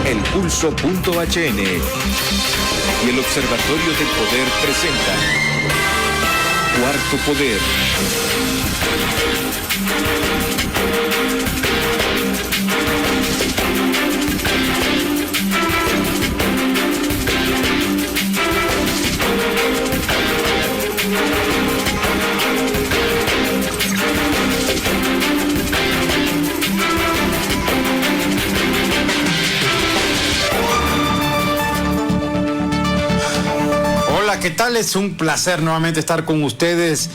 elpulso.hn y el Observatorio del Poder presenta Cuarto Poder. Hola, ¿qué tal? Es un placer nuevamente estar con ustedes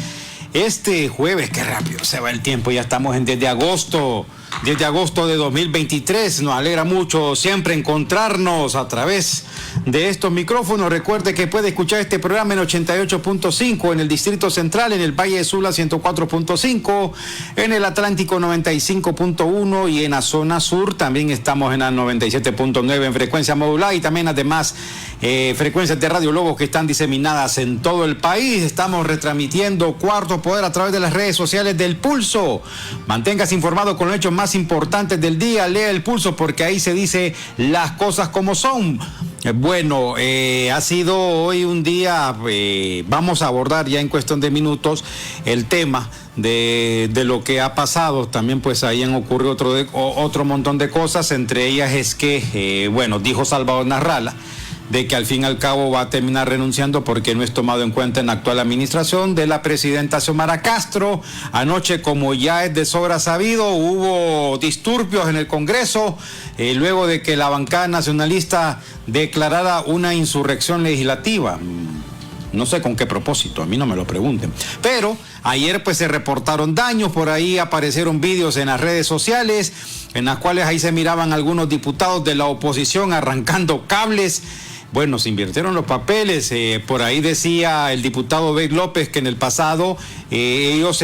este jueves. Qué rápido se va el tiempo, ya estamos en 10 de agosto. 10 de agosto de 2023, nos alegra mucho siempre encontrarnos a través de estos micrófonos. Recuerde que puede escuchar este programa en 88.5 en el Distrito Central, en el Valle de Sula 104.5, en el Atlántico 95.1 y en la zona sur también estamos en la 97.9 en frecuencia modulada y también además frecuencias de Radio Lobos que están diseminadas en todo el país. Estamos retransmitiendo Cuarto Poder a través de las redes sociales del Pulso. Manténgase informado con los hechos más importantes del día, lea el Pulso porque ahí se dice las cosas como son. Bueno, ha sido hoy un día, vamos a abordar ya en cuestión de minutos el tema de lo que ha pasado. También pues ahí han ocurrido otro montón de cosas, entre ellas es que, dijo Salvador Narrala de que al fin y al cabo va a terminar renunciando porque no es tomado en cuenta en la actual administración de la presidenta Xiomara Castro. Anoche, como ya es de sobra sabido, hubo disturbios en el Congreso, luego de que la bancada nacionalista declarara una insurrección legislativa. No sé con qué propósito, a mí no me lo pregunten. Pero ayer pues se reportaron daños, por ahí aparecieron vídeos en las redes sociales, en las cuales ahí se miraban algunos diputados de la oposición arrancando cables. Bueno, se invirtieron los papeles, por ahí decía el diputado Beck López que en el pasado ellos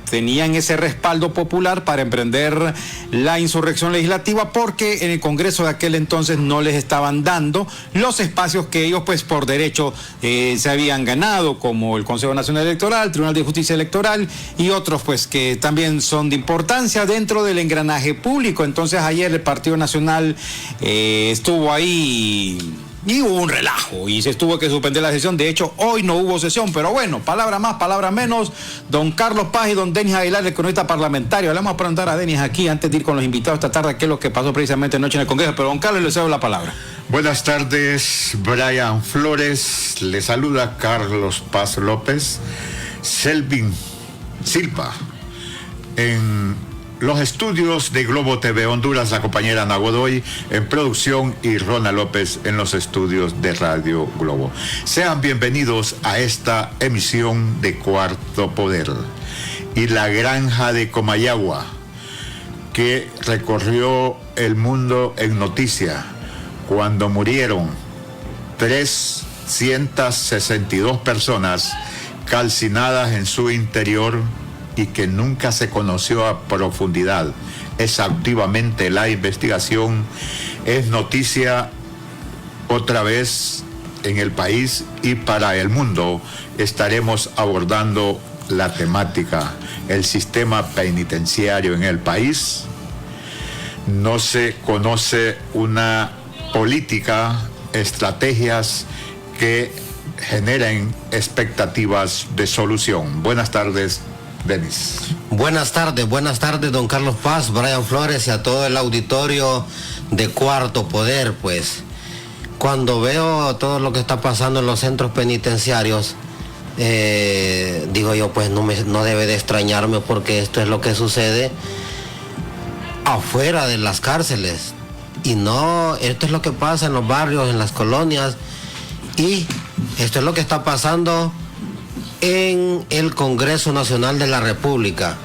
tenían ese respaldo popular para emprender la insurrección legislativa porque en el Congreso de aquel entonces no les estaban dando los espacios que ellos pues por derecho se habían ganado, como el Consejo Nacional Electoral, Tribunal de Justicia Electoral y otros pues que también son de importancia dentro del engranaje público. Entonces ayer el Partido Nacional estuvo ahí y hubo un relajo y se tuvo que suspender la sesión. De hecho, hoy no hubo sesión, pero bueno, palabra más, palabra menos. Don Carlos Paz y don Denis Aguilar, el cronista parlamentario. Le vamos a preguntar a Denis aquí, antes de ir con los invitados esta tarde, qué es lo que pasó precisamente anoche en el Congreso. Pero don Carlos, le cedo la palabra. Buenas tardes, Brian Flores. Le saluda Carlos Paz López. Selvin Silva. En los estudios de Globo TV Honduras, la compañera Ana Godoy en producción y Rona López en los estudios de Radio Globo. Sean bienvenidos a esta emisión de Cuarto Poder. Y la granja de Comayagua, que recorrió el mundo en noticia cuando murieron 362 personas calcinadas en su interior y que nunca se conoció a profundidad exhaustivamente la investigación, es noticia otra vez en el país y para el mundo. Estaremos abordando la temática, el sistema penitenciario en el país. No se conoce una política, estrategias que generen expectativas de solución. Buenas tardes, Denis. Buenas tardes, don Carlos Paz, Brian Flores y a todo el auditorio de Cuarto Poder. Pues cuando veo todo lo que está pasando en los centros penitenciarios, digo yo, pues no debe de extrañarme porque esto es lo que sucede afuera de las cárceles y no, esto es lo que pasa en los barrios, en las colonias, y esto es lo que está pasando en el Congreso Nacional de la República,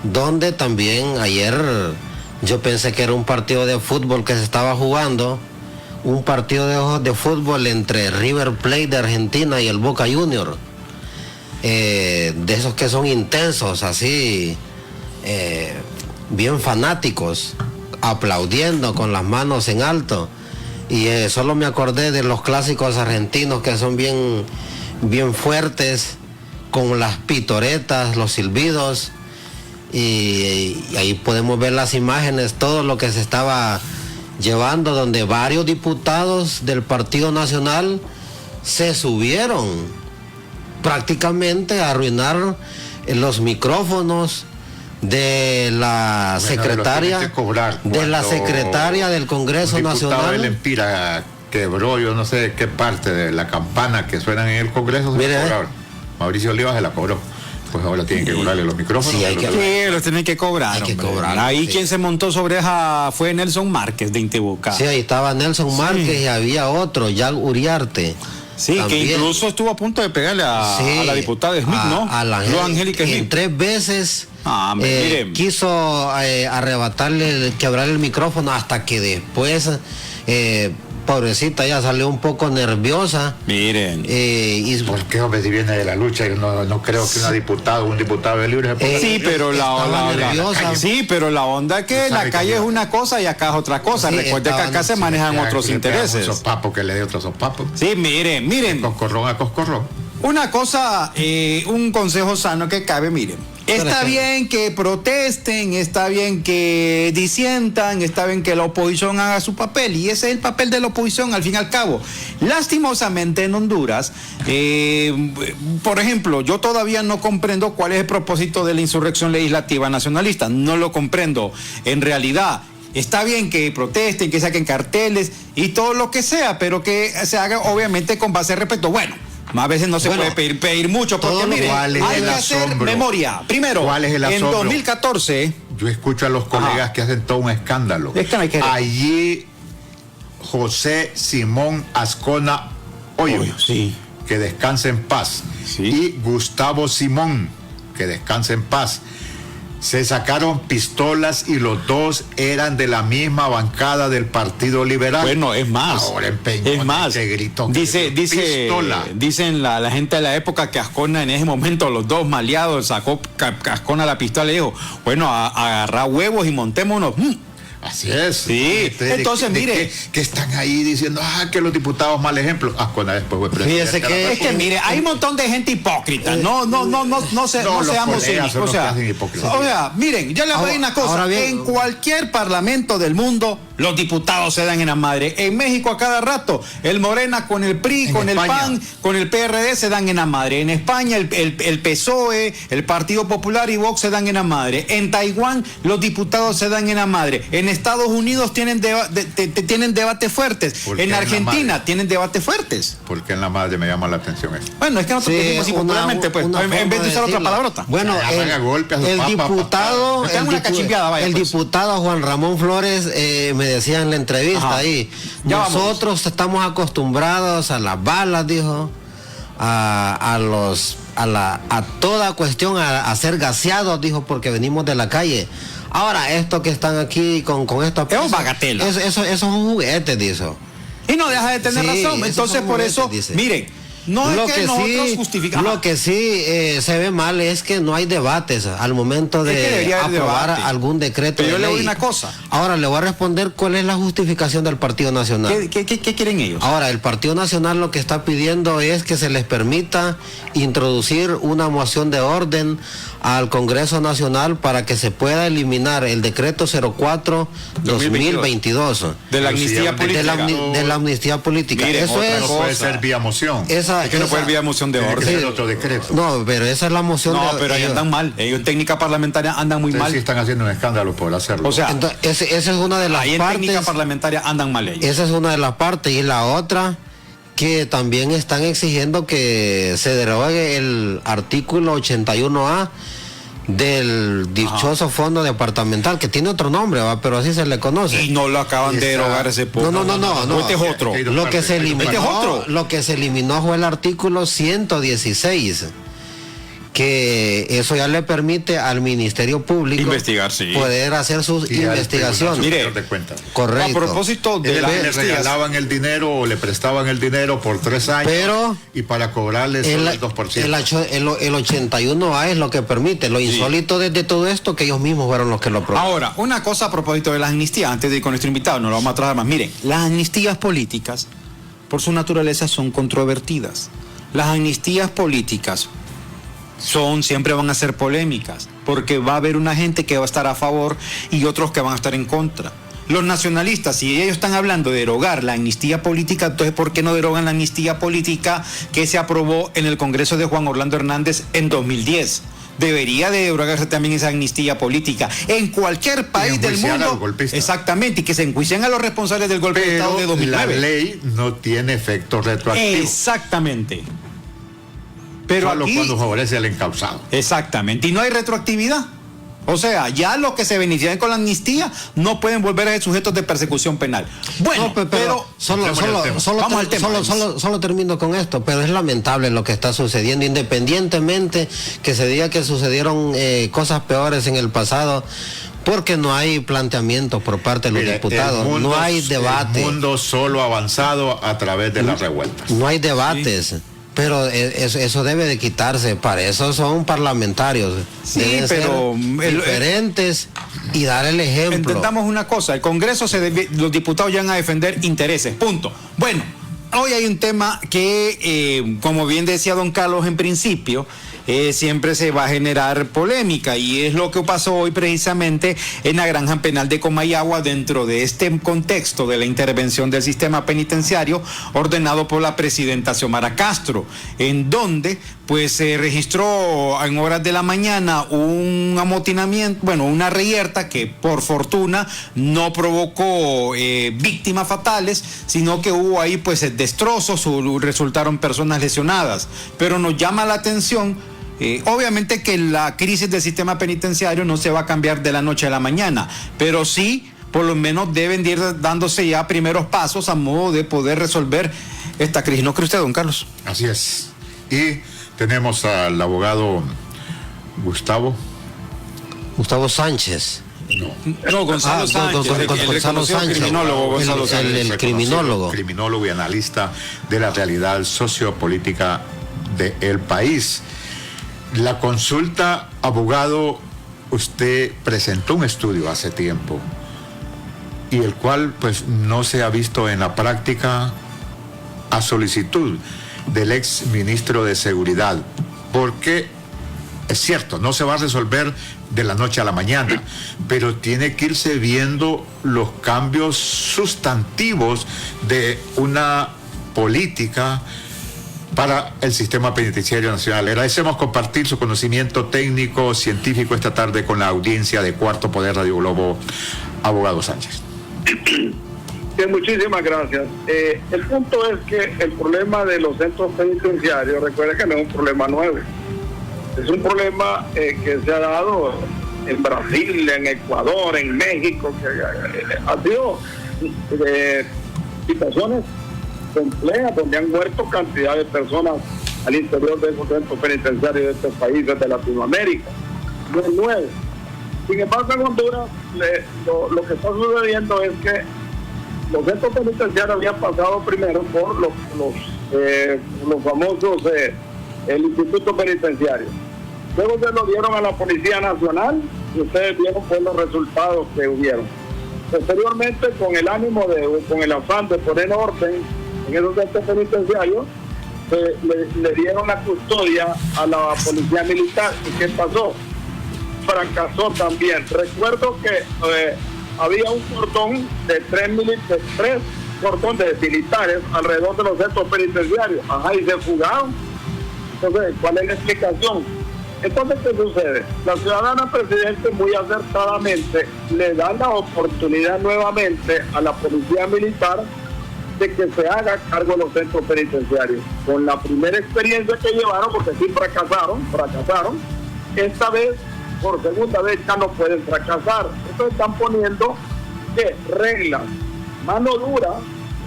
donde también ayer yo pensé que era un partido de fútbol que se estaba jugando, un partido de fútbol entre River Plate de Argentina y el Boca Junior, de esos que son intensos, así, bien fanáticos, aplaudiendo con las manos en alto. Y solo me acordé de los clásicos argentinos que son bien fuertes, con las pitoretas, los silbidos, y ahí podemos ver las imágenes, todo lo que se estaba llevando donde varios diputados del Partido Nacional se subieron prácticamente a arruinar los micrófonos de la secretaria del Congreso Nacional. El Empira quebró, yo no sé qué parte de la campana que suenan en el Congreso se la cobraron. Mauricio Olivas se la cobró. Pues ahora tienen que cobrarle los micrófonos. Sí, los tienen que cobrar. Hay que cobrar. Ahí sí. quien se montó sobre esa fue Nelson Márquez de Intibucá. Sí, ahí estaba Nelson Márquez y había otro, Jack Uriarte. Sí, también, que incluso estuvo a punto de pegarle a la diputada Smith, ¿no? A la Angélica Smith. En 3 veces quiso arrebatarle, quebrarle el micrófono hasta que después, pobrecita, ella salió un poco nerviosa. Miren. ¿Por qué, hombre, si viene de la lucha? Yo no creo que un diputado de libre se ponga sí, pero pero la onda es que la calle es una cosa y acá es otra cosa. Sí, recuerde que acá se manejan otros intereses. Un sopapo que le dé otro sopapo. Sí, miren. Coscorrón a coscorrón. Una cosa, un consejo sano que cabe, miren. Está bien que protesten, está bien que disientan, está bien que la oposición haga su papel, y ese es el papel de la oposición al fin y al cabo. Lastimosamente en Honduras, por ejemplo, yo todavía no comprendo cuál es el propósito de la insurrección legislativa nacionalista, no lo comprendo en realidad. Está bien que protesten, que saquen carteles y todo lo que sea, pero que se haga obviamente con base de respeto. Bueno, a veces no se puede pedir mucho, porque mire, hay que hacer memoria. Primero, ¿cuál es el asombro? En 2014... Yo escucho a los colegas que hacen todo un escándalo. Allí, José Simón Ascona Hoyo, que descanse en paz, y Gustavo Simón, que descanse en paz, se sacaron pistolas y los dos eran de la misma bancada del Partido Liberal. Bueno, es más. Ahora en Peñón, es más. Dicen la gente de la época que Ascona en ese momento, los dos maleados, sacó Ascona la pistola y dijo, bueno, agarrá huevos y montémonos. Así es. Sí. Entonces, mire. Que están ahí diciendo, que los diputados mal ejemplo. Ascona después fue presidente. Fíjese es que, mire, hay un montón de gente hipócrita. No seamos cínicos. O sea, miren, yo les voy a decir una cosa. En cualquier parlamento del mundo, los diputados se dan en la madre. En México a cada rato, el Morena con el PRI, con el PAN, con el PRD se dan en la madre. En España, el PSOE, el Partido Popular y Vox se dan en la madre. En Taiwán, los diputados se dan en la madre. En Estados Unidos tienen debates fuertes. En Argentina tienen debates fuertes. ¿Por qué en la madre me llama la atención esto? Bueno, es que nosotros decimos impopularmente, pues, en vez de usar otra palabrota. Bueno, el diputado Juan Ramón Flores me decía en la entrevista ahí, nosotros estamos acostumbrados a las balas, dijo, a toda cuestión, a ser gaseados, dijo, porque venimos de la calle. Ahora, esto que están aquí con esto... Es un bagatela. Eso es un juguete, dice. Y no deja de tener razón. Entonces, por eso, miren, no es que nosotros justificamos. Lo que sí se ve mal es que no hay debates al momento de aprobar algún decreto. Pero yo le ley. doy una cosa. Ahora le voy a responder cuál es la justificación del Partido Nacional. ¿Qué quieren ellos? Ahora, el Partido Nacional lo que está pidiendo es que se les permita introducir una moción de orden al Congreso Nacional para que se pueda eliminar el decreto 04/2022 de la amnistía política. De la amnistía política. Mire, eso no puede ser vía moción. Es que no puede ser vía moción de orden. Otro decreto. No, pero esa es la moción. No, pero ahí andan mal. Ellos en técnica parlamentaria andan muy mal. Sí están haciendo un escándalo por hacerlo. O sea, entonces, esa es una de las ahí partes. En técnica parlamentaria andan mal ellos. Esa es una de las partes. Y la otra, que también están exigiendo que se derogue el artículo 81A del dichoso fondo departamental, que tiene otro nombre, pero así se le conoce. Y no lo acaban de derogar ese poco. No. Este es otro. Lo que se eliminó fue el artículo 116, que eso ya le permite al Ministerio Público investigar, poder hacer sus investigaciones. Mire, correcto. A propósito de le regalaban el dinero o le prestaban el dinero por 3 años, pero y para cobrarle solo el 2%. El 81A es lo que permite. Lo insólito de todo esto, que ellos mismos fueron los que lo aprobaron. Ahora, una cosa a propósito de las amnistías, antes de ir con nuestro invitado, no lo vamos a tratar más. Miren, las amnistías políticas, por su naturaleza, son controvertidas. Las amnistías políticas siempre van a ser polémicas, porque va a haber una gente que va a estar a favor y otros que van a estar en contra. los nacionalistas, si ellos están hablando de derogar la amnistía política, entonces ¿por qué no derogan la amnistía política que se aprobó en el Congreso de Juan Orlando Hernández en 2010? Debería de derogarse también esa amnistía política en cualquier país del mundo. Exactamente, y que se enjuicien a los responsables del golpe de Estado de 2009. La ley no tiene efecto retroactivo. Exactamente. Pero solo aquí, cuando favorece al encausado. Exactamente, y no hay retroactividad. O sea, ya los que se benefician con la amnistía no pueden volver a ser sujetos de persecución penal. Bueno, no, pero solo termino con esto, pero es lamentable lo que está sucediendo, independientemente que se diga que sucedieron cosas peores en el pasado, porque no hay planteamientos por parte de los diputados, no hay debate. El mundo solo ha avanzado a través de las revueltas. No hay debates. Sí. Pero eso debe de quitarse, para eso son parlamentarios. Sí, deben pero ser diferentes y dar el ejemplo. Entendamos una cosa, el Congreso los diputados llegan a defender intereses, punto. Bueno, hoy hay un tema que, como bien decía don Carlos en principio, siempre se va a generar polémica, y es lo que pasó hoy precisamente en la granja penal de Comayagua, dentro de este contexto de la intervención del sistema penitenciario ordenado por la presidenta Xiomara Castro, en donde pues se registró en horas de la mañana un amotinamiento, bueno, una reyerta que por fortuna no provocó víctimas fatales, sino que hubo ahí pues destrozos, resultaron personas lesionadas. Pero nos llama la atención, obviamente que la crisis del sistema penitenciario no se va a cambiar de la noche a la mañana, pero sí, por lo menos deben de ir dándose ya primeros pasos a modo de poder resolver esta crisis. ¿No cree usted, don Carlos? Así es. Y tenemos al abogado Gustavo Sánchez. No, Gonzalo Sánchez. Gonzalo Sánchez. El criminólogo. Criminólogo y analista de la realidad sociopolítica del país. La consulta, abogado, usted presentó un estudio hace tiempo y el cual pues no se ha visto en la práctica a solicitud del ex ministro de Seguridad, porque es cierto, no se va a resolver de la noche a la mañana, pero tiene que irse viendo los cambios sustantivos de una política para el sistema penitenciario nacional. Le agradecemos compartir su conocimiento técnico, científico esta tarde con la audiencia de Cuarto Poder Radio Globo, abogado Sánchez. Bien, muchísimas gracias. El punto es que el problema de los centros penitenciarios, recuerda que no es un problema nuevo, es un problema que se ha dado en Brasil, en Ecuador, en México, que ha sido situaciones complejas donde han muerto cantidad de personas al interior de esos centros penitenciarios de estos países de Latinoamérica. No es nuevo. Sin embargo, en Honduras lo que está sucediendo es que los centros penitenciarios habían pasado primero por los famosos el Instituto Penitenciario. Luego se lo dieron a la Policía Nacional y ustedes vieron pues los resultados que hubieron. Posteriormente, con el ánimo con el afán de poner orden en esos centros penitenciarios, le dieron la custodia a la Policía Militar. ¿Y qué pasó? Fracasó también. Recuerdo que había un cordón de tres cordones de militares alrededor de los centros penitenciarios. Ajá, y se fugaron. Entonces, ¿cuál es la explicación? Entonces, ¿qué sucede? La ciudadana presidente muy acertadamente le da la oportunidad nuevamente a la Policía Militar de que se haga cargo de los centros penitenciarios. Con la primera experiencia que llevaron, porque sí fracasaron, esta vez, por segunda vez, ya no pueden fracasar. Entonces están poniendo reglas, mano dura,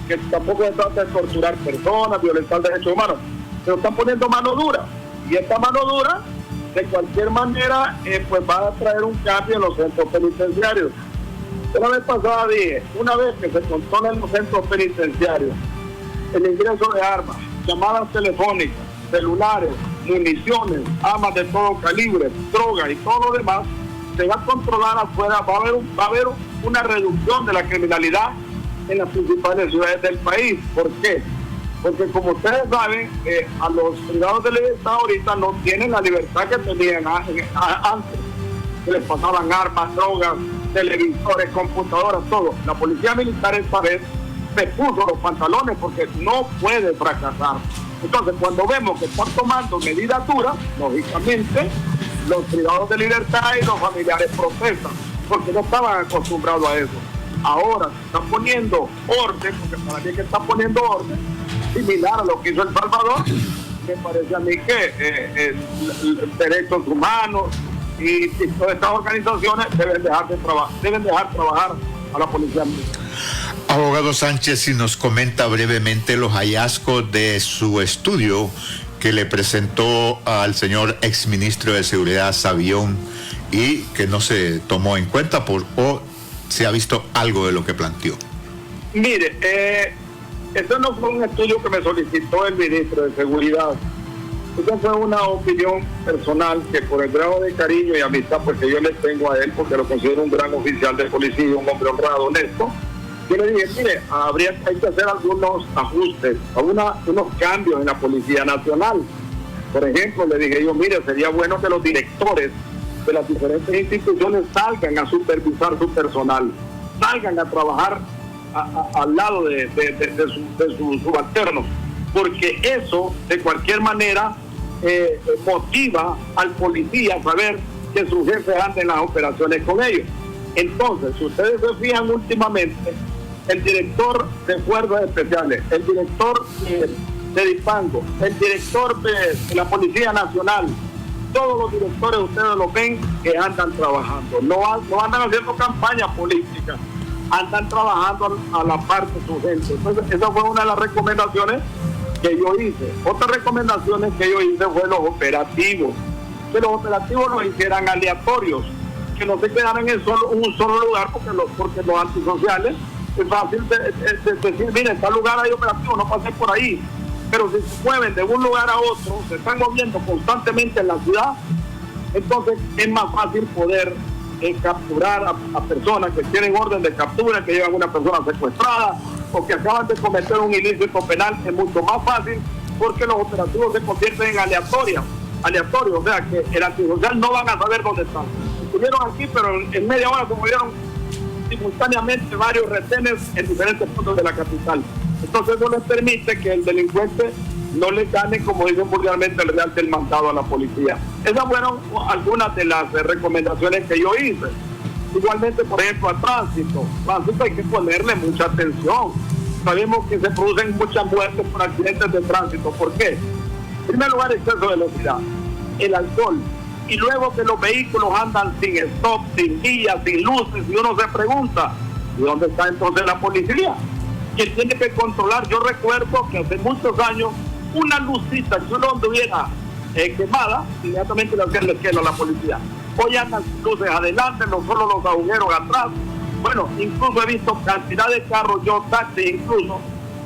que tampoco se trata de torturar personas, violentar derechos humanos, pero están poniendo mano dura. Y esta mano dura, de cualquier manera, pues va a traer un cambio en los centros penitenciarios. La vez pasada dije, una vez que se controlan los centros penitenciarios, el ingreso de armas, llamadas telefónicas, celulares, municiones, armas de todo calibre, drogas y todo lo demás, se va a controlar afuera, va a haber una reducción de la criminalidad en las principales ciudades del país. ¿Por qué? Porque como ustedes saben, a los privados de libertad ahorita no tienen la libertad que tenían antes, que les pasaban armas, drogas, televisores, computadoras, todo. La policía militar esta vez se puso los pantalones porque no puede fracasar. Entonces, cuando vemos que están tomando medidas duras, lógicamente, los privados de libertad y los familiares protestan, porque no estaban acostumbrados a eso. Ahora se está poniendo orden, porque para mí que está poniendo orden, similar a lo que hizo El Salvador. Me parece a mí que derechos humanos y todas estas organizaciones deben dejar trabajar a la policía militar. Abogado Sánchez, si nos comenta brevemente los hallazgos de su estudio que le presentó al señor exministro de Seguridad Savión y que no se tomó en cuenta o se ha visto algo de lo que planteó. Mire, eso no fue un estudio que me solicitó el ministro de Seguridad. Esa fue una opinión personal que por el grado de cariño y amistad pues que yo le tengo a él, porque lo considero un gran oficial de policía, un hombre honrado, honesto. Yo le dije, mire, hay que hacer algunos ajustes, unos cambios en la Policía Nacional. Por ejemplo, le dije yo, mire, sería bueno que los directores de las diferentes instituciones salgan a supervisar su personal, salgan a trabajar al lado de sus subalternos, porque eso de cualquier manera motiva al policía a saber que sus jefes andan en las operaciones con ellos. Entonces, si ustedes se fijan últimamente, el director de Fuerzas Especiales, el director de Dipango, el director de la Policía Nacional, todos los directores ustedes lo ven que andan trabajando, no andan haciendo campaña política, andan trabajando a la par de su gente. Entonces, esa fue una de las recomendaciones que yo hice. Otras recomendaciones que yo hice fue los operativos, que los operativos los hicieran aleatorios, que no se quedaran en un solo lugar, porque los antisociales es fácil decir, mire, en tal lugar hay operativos, no pasen por ahí. Pero si se mueven de un lugar a otro, se están moviendo constantemente en la ciudad, entonces es más fácil poder capturar a personas que tienen orden de captura, que llevan una persona secuestrada o que acaban de cometer un ilícito penal. Es mucho más fácil porque los operativos se convierten en aleatorios, o sea que el antisocial no van a saber dónde están. Estuvieron aquí, pero en media hora se movieron simultáneamente varios retenes en diferentes puntos de la capital. Entonces eso les permite que el delincuente no le gane, como dicen vulgarmente, el real del mandado a la policía. Esas fueron algunas de las recomendaciones que yo hice. Igualmente, por ejemplo, al tránsito hay que ponerle mucha atención. Sabemos que se producen muchas muertes por accidentes de tránsito. ¿Por qué? En primer lugar, exceso de velocidad, el alcohol, y luego que los vehículos andan sin stop, sin guías, sin luces, y uno se pregunta, ¿y dónde está entonces la policía? ¿Quién tiene que controlar? Yo recuerdo que hace muchos años una lucita que uno anduviera quemada, inmediatamente le hacían el esquema a la policía. Hoy andan sin luces adelante, no solo los agujeros atrás. Bueno, incluso he visto cantidad de carros, yo taxi incluso,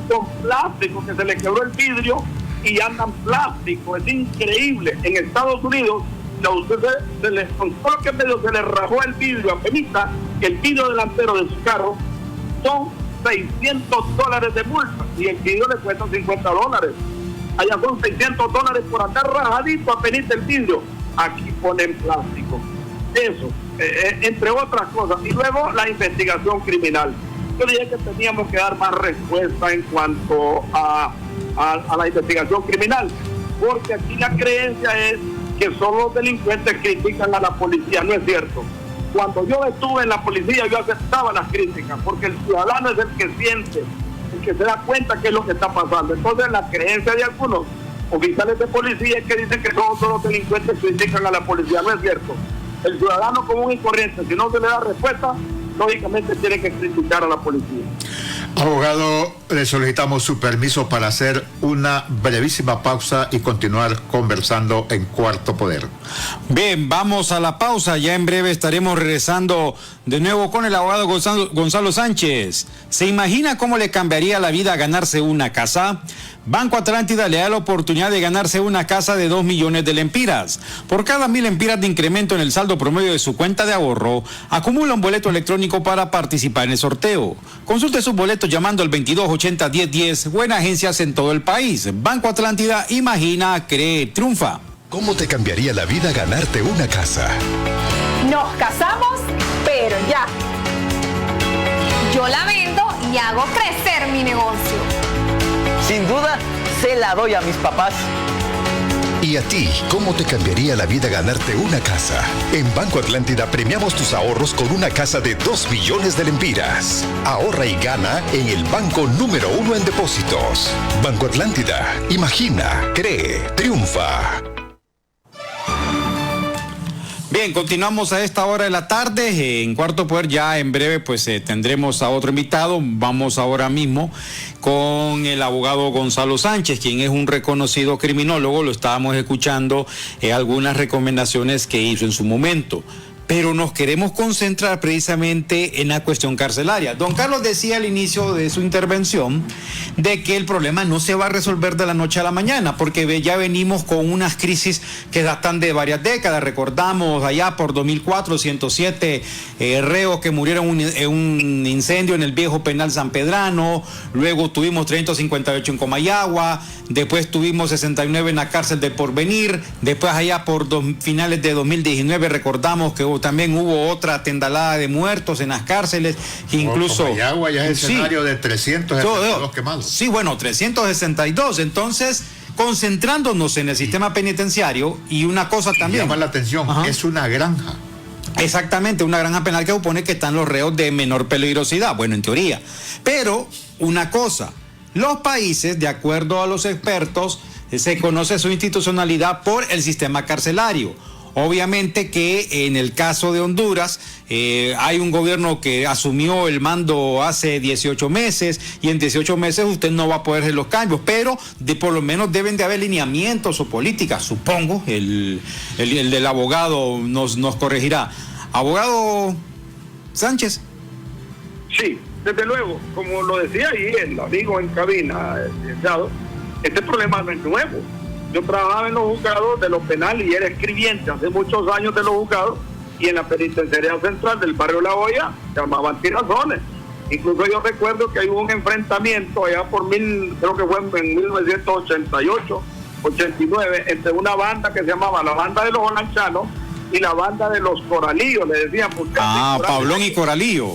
con plástico que se le quebró el vidrio y andan plástico. Es increíble. En Estados Unidos, a usted con todo lo que medio se le rajó el vidrio, apenas el vidrio delantero de su carro, son $600 de multa y el vidrio le cuesta $50. Allá son $600 por andar rajadito apenas el vidrio. Aquí ponen plástico. Eso, entre otras cosas. Y luego la investigación criminal. Yo dije que teníamos que dar más respuesta en cuanto a la investigación criminal, porque aquí la creencia es que solo los delincuentes critican a la policía. No es cierto. Cuando yo estuve en la policía, yo aceptaba las críticas, porque el ciudadano es el que siente, el que se da cuenta qué es lo que está pasando. Entonces, la creencia de algunos oficiales de policía es que dicen que solo los delincuentes critican a la policía. No es cierto. El ciudadano común y corriente, si no se le da respuesta, lógicamente tiene que criticar a la policía. Abogado, le solicitamos su permiso para hacer una brevísima pausa y continuar conversando en Cuarto Poder. Bien, vamos a la pausa. Ya en breve estaremos regresando de nuevo con el abogado Gonzalo Sánchez. ¿Se imagina cómo le cambiaría la vida ganarse una casa? Banco Atlántida le da la oportunidad de ganarse una casa de 2 millones de lempiras. Por cada 1,000 lempiras de incremento en el saldo promedio de su cuenta de ahorro, acumula un boleto electrónico para participar en el sorteo. Consulte sus boletos llamando al 2280-1010 o en agencias en todo el país. Banco Atlántida, imagina, cree, triunfa. ¿Cómo te cambiaría la vida ganarte una casa? Nos casamos, pero ya. y hago crecer mi negocio. Sin duda, se la doy a mis papás. ¿Y a ti, cómo te cambiaría la vida ganarte una casa? En Banco Atlántida premiamos tus ahorros con una casa de 2 millones de lempiras. Ahorra y gana en el banco número 1 en depósitos. Banco Atlántida. Imagina, cree, triunfa. Bien, continuamos a esta hora de la tarde. En Cuarto Poder ya en breve pues tendremos a otro invitado. Vamos ahora mismo con el abogado Gonzalo Sánchez, quien es un reconocido criminólogo. Lo estábamos escuchando algunas recomendaciones que hizo en su momento. Pero nos queremos concentrar precisamente en la cuestión carcelaria. Don Carlos decía al inicio de su intervención de que el problema no se va a resolver de la noche a la mañana, porque ya venimos con unas crisis que datan de varias décadas. Recordamos allá por 2004, 107 reos que murieron en un incendio en el viejo penal San Pedrano, luego tuvimos 358 en Comayagua, después tuvimos 69 en la cárcel de Porvenir, después allá por finales de 2019 recordamos que también hubo otra tendalada de muertos en las cárceles, que incluso... Comayagua ya es escenario de 362 quemados. Sí, bueno, 362. Entonces, concentrándonos en el sistema penitenciario, y una cosa también... Llama la atención, es una granja. Exactamente, una granja penal que supone que están los reos de menor peligrosidad, bueno, en teoría. Pero, una cosa, los países, de acuerdo a los expertos, se conoce su institucionalidad por el sistema carcelario. Obviamente que en el caso de Honduras hay un gobierno que asumió el mando hace 18 meses y en 18 meses usted no va a poder hacer los cambios, pero por lo menos deben de haber lineamientos o políticas, supongo. El del abogado nos corregirá. Abogado Sánchez. Sí, desde luego, como lo decía ahí el amigo en cabina, este problema no es nuevo. Yo trabajaba en los juzgados de los penales y era escribiente hace muchos años de los juzgados, y en la penitenciaría central del barrio La Hoya llamaban tirazones. Incluso yo recuerdo que hubo un enfrentamiento allá creo que fue en 1988, 89, entre una banda que se llamaba la banda de los Olanchanos y la banda de los Coralillos, le decían. Pablón y Coralillo.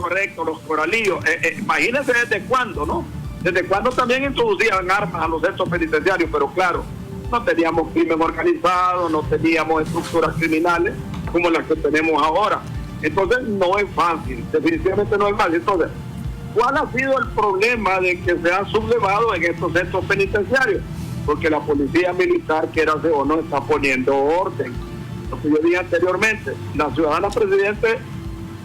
Correcto, los Coralillos. Imagínense desde cuándo, ¿no? Desde cuándo también introducían armas a los centros penitenciarios, pero claro, no teníamos crimen organizado, no teníamos estructuras criminales como las que tenemos ahora. Entonces no es fácil, definitivamente no es fácil. Entonces, ¿cuál ha sido el problema de que se han sublevado en estos centros penitenciarios? Porque la policía militar, quierase o no, está poniendo orden. Lo que yo dije anteriormente, la ciudadana presidente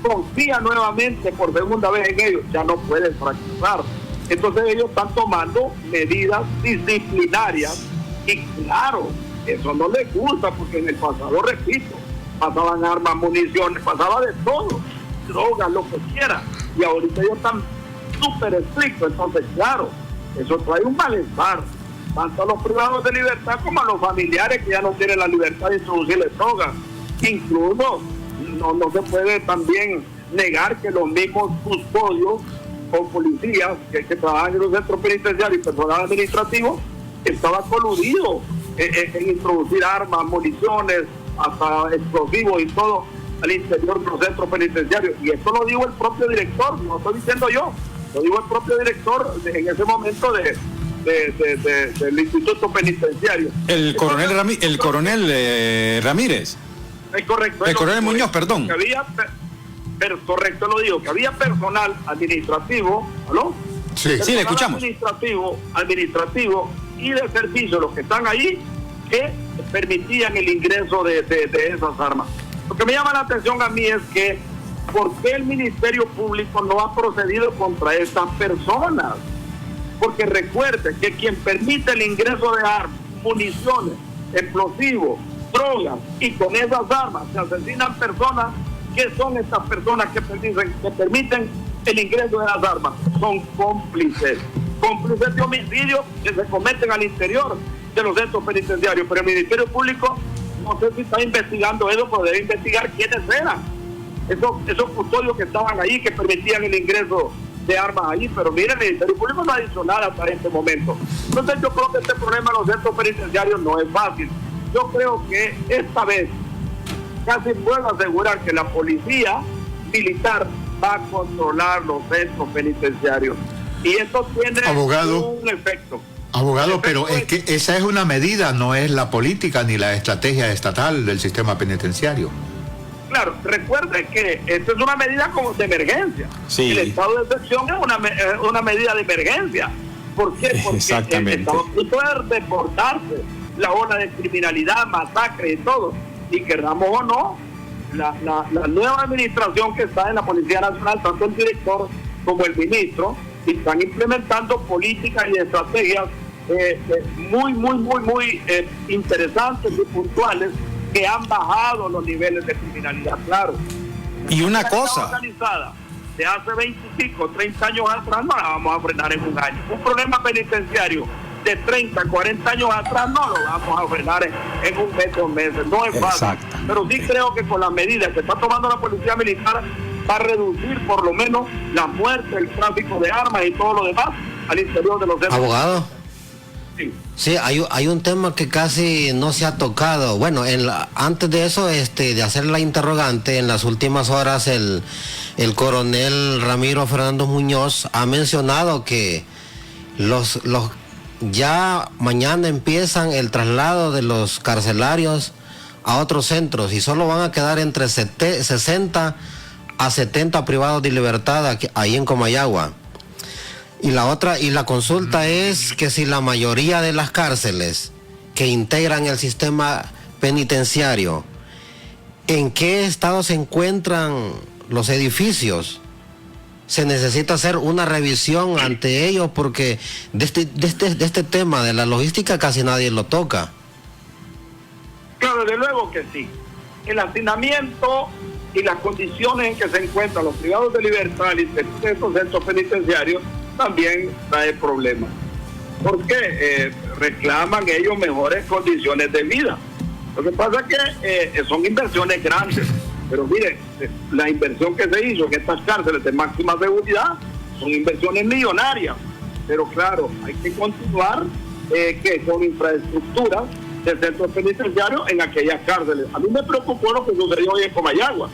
confía nuevamente por segunda vez en ellos, ya no pueden fracasar. Entonces ellos están tomando medidas disciplinarias y claro, eso no les gusta porque en el pasado, repito, pasaban armas, municiones, pasaba de todo, drogas, lo que quiera, y ahorita ellos están súper estrictos. Entonces claro, eso trae un malestar tanto a los privados de libertad como a los familiares que ya no tienen la libertad de introducirles drogas. Incluso no se puede también negar que los mismos custodios o policías que trabajan en los centros penitenciarios y personal administrativo estaba coludido en introducir armas, municiones, hasta explosivos y todo al interior de los centros penitenciarios. Y esto lo dijo el propio director, no lo estoy diciendo yo, lo dijo el propio director en ese momento del Instituto Penitenciario. El coronel Ramírez. Es correcto. El coronel Muñoz, perdón. Correcto, lo digo, que había personal administrativo, ¿aló? Sí, le escuchamos. Administrativo y de servicio, los que están ahí, que permitían el ingreso de esas armas. Lo que me llama la atención a mí es que, ¿por qué el Ministerio Público no ha procedido contra estas personas? Porque recuerde que quien permite el ingreso de armas, municiones, explosivos, drogas, y con esas armas se asesinan personas. ¿Qué son estas personas que permiten el ingreso de las armas? Son cómplices de homicidios que se cometen al interior de los centros penitenciarios. Pero el Ministerio Público, no sé si está investigando eso, pero debe investigar quiénes eran esos custodios que estaban ahí, que permitían el ingreso de armas ahí. Pero miren, el Ministerio Público no ha dicho nada hasta este momento. Entonces yo creo que este problema en los centros penitenciarios no es fácil. Yo creo que esta vez casi puedo asegurar que la policía militar va a controlar los centros penitenciarios. Y esto tiene un efecto. Abogado, pero es que esa es una medida, no es la política ni la estrategia estatal del sistema penitenciario. Claro, recuerde que esta es una medida como de emergencia. Sí. El estado de excepción es una medida de emergencia. ¿Por qué? Porque exactamente. está a punto de desbordarse la ola de criminalidad, masacre y todo. Y queramos o no, la nueva administración que está en la Policía Nacional, tanto el director como el ministro, están implementando políticas y estrategias muy interesantes y puntuales que han bajado los niveles de criminalidad, claro. Y una cosa organizada de hace 25, 30 años atrás no la vamos a frenar en un año. Un problema penitenciario de 30, 40 años atrás no lo vamos a frenar en un mes, 2 meses. No es fácil. Exacto. Pero sí creo que con las medidas que está tomando la Policía Militar va a reducir por lo menos la muerte, el tráfico de armas y todo lo demás al interior de los centros. Abogado. Sí, hay un tema que casi no se ha tocado. Bueno, antes de eso, de hacer la interrogante, en las últimas horas el coronel Ramiro Fernando Muñoz ha mencionado que ya mañana empiezan el traslado de los carcelarios a otros centros y solo van a quedar entre 60 a 70 privados de libertad ahí en Comayagua. Y la consulta es que si la mayoría de las cárceles que integran el sistema penitenciario, ¿en qué estado se encuentran los edificios? Se necesita hacer una revisión ante ellos porque de este tema de la logística casi nadie lo toca. Claro, desde luego que sí. El hacinamiento y las condiciones en que se encuentran los privados de libertad y estos centros penitenciarios también trae problemas. Porque reclaman ellos mejores condiciones de vida. Lo que pasa es que son inversiones grandes. Pero miren, la inversión que se hizo en estas cárceles de máxima seguridad son inversiones millonarias. Pero claro, hay que continuar con infraestructura de centros penitenciarios en aquellas cárceles. A mí me preocupó lo que sucedió hoy en Comayagua.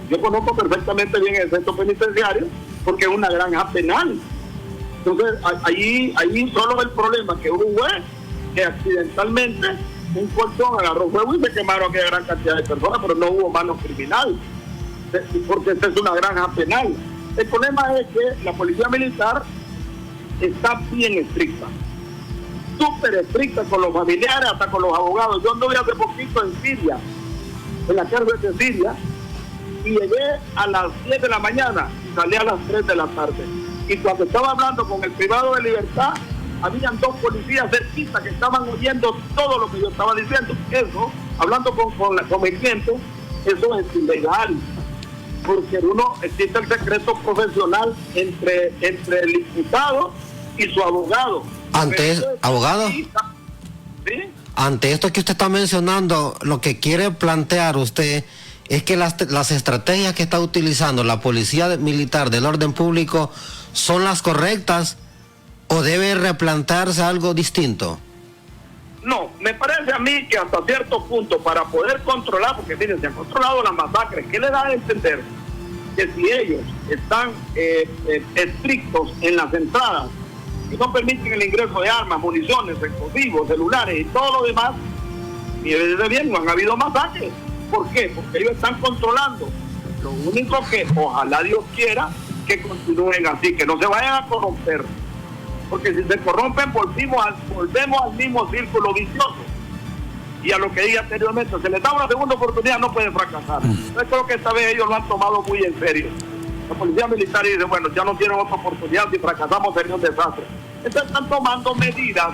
Yo conozco perfectamente bien el centro penitenciario porque es una granja penal. Entonces, allí solo el problema que hubo es que accidentalmente un colchón agarró fuego y se quemaron aquella gran cantidad de personas, pero no hubo mano criminal, porque esta es una granja penal. El problema es que la Policía Militar está bien estricta, súper estricta con los familiares, hasta con los abogados. Yo anduve hace poquito en Siria, en la cárcel de Siria, y llegué a las 10 de la mañana y salí a las 3 de la tarde. Y cuando estaba hablando con el privado de libertad, habían 2 policías cerquita que estaban oyendo todo lo que yo estaba diciendo. Eso, hablando con mi cliente, eso es ilegal. Porque existe el secreto profesional entre el imputado y su abogado. Abogado, ¿sí? Ante esto que usted está mencionando, lo que quiere plantear usted es que las estrategias que está utilizando la Policía Militar del Orden Público son las correctas o debe replantearse algo distinto. No, me parece a mí que hasta cierto punto para poder controlar, porque miren, se han controlado las masacres, ¿qué le da a entender? Que si ellos están estrictos en las entradas y no permiten el ingreso de armas, municiones, explosivos, celulares y todo lo demás, fíjense bien, no han habido masacres. ¿Por qué? Porque ellos están controlando. Lo único que ojalá Dios quiera que continúen así, que no se vayan a corromper. Porque si se corrompen volvemos al mismo círculo vicioso. Y a lo que dije anteriormente, se les da una segunda oportunidad, no pueden fracasar. Yo creo que esta vez ellos lo han tomado muy en serio. La Policía Militar dice, bueno, ya no tienen otra oportunidad, si fracasamos sería un desastre. Entonces están tomando medidas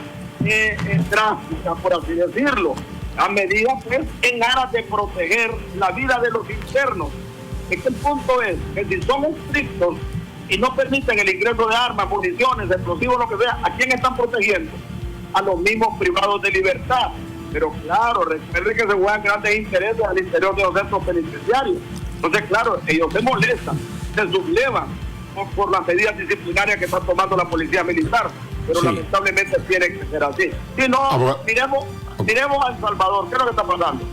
drásticas, por así decirlo. A medidas, pues, en aras de proteger la vida de los internos. Es que el punto es que si son estrictos y no permiten el ingreso de armas, municiones, explosivos, lo que sea, ¿a quién están protegiendo? A los mismos privados de libertad. Pero claro, recuerden que se juegan grandes intereses al interior de los centros penitenciarios. Entonces, claro, ellos se molestan, se sublevan por las medidas disciplinarias que está tomando la Policía Militar. Pero sí, lamentablemente tiene que ser así. Si no, miremos a El Salvador. ¿Qué es lo que está pasando?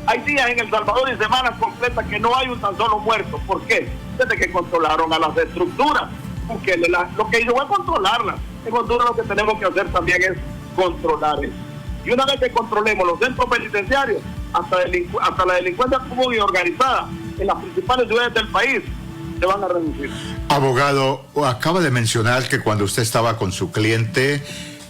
Hay días en El Salvador y semanas completas que no hay un tan solo muerto. ¿Por qué? desde que controlaron a las estructuras, porque lo que hizo fue controlarlas. En Honduras lo que tenemos que hacer también es controlar eso. Y una vez que controlemos los centros penitenciarios, hasta la delincuencia común y organizada en las principales ciudades del país se van a reducir. Abogado, acaba de mencionar que cuando usted estaba con su cliente